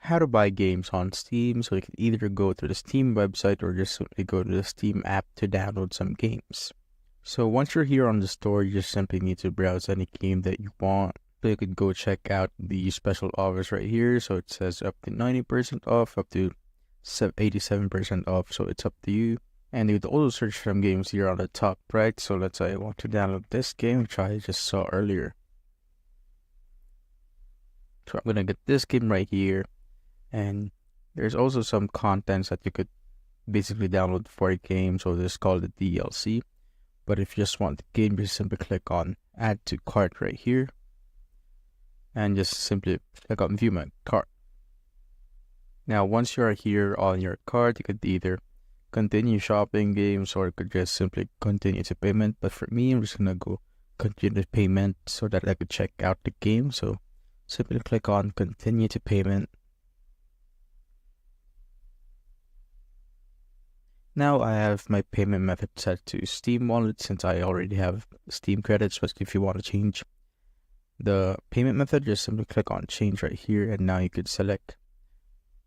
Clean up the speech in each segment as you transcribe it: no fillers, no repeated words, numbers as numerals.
how to buy games on Steam. So you can either go to the Steam website or just simply go to the Steam app to download some games. So once you're here on the store, you just simply need to browse any game that you want. So you can go check out the special offers right here. So it says up to 90% off, up to 87% off. So it's up to you. And you could also search some games here on the top right. So let's say I want to download this game, which I just saw earlier. So I'm gonna get this game right here. And there's also some contents that you could basically download for a game. So this is called the DLC. But if you just want the game, you simply click on Add to Cart right here. And just simply click on View My Cart. Now, once you are here on your cart, you could either continue shopping games or you could just simply continue to payment. But for me, I'm just gonna go continue to payment so that I could check out the game. So simply click on Continue to Payment. Now I have my payment method set to Steam Wallet since I already have Steam credits. But if you want to change the payment method, just simply click on Change right here, and now you could select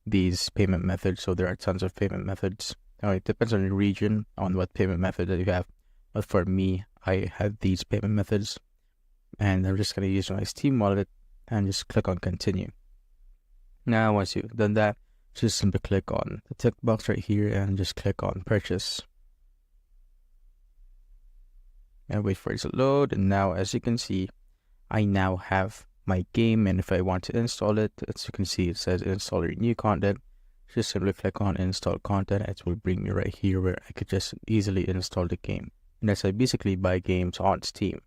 these payment methods. So there are tons of payment methods. Now it depends on your region on what payment method that you have. But for me, I have these payment methods, and I'm just gonna use my Steam Wallet and just click on Continue. Now once you've done that, just simply click on the tick box right here and just click on Purchase. And wait for it to load. And now, as you can see, I now have my game. And if I want to install it, as you can see, it says install your new content. Just simply click on Install Content. It will bring me right here where I could just easily install the game. And that's how I basically buy games on Steam.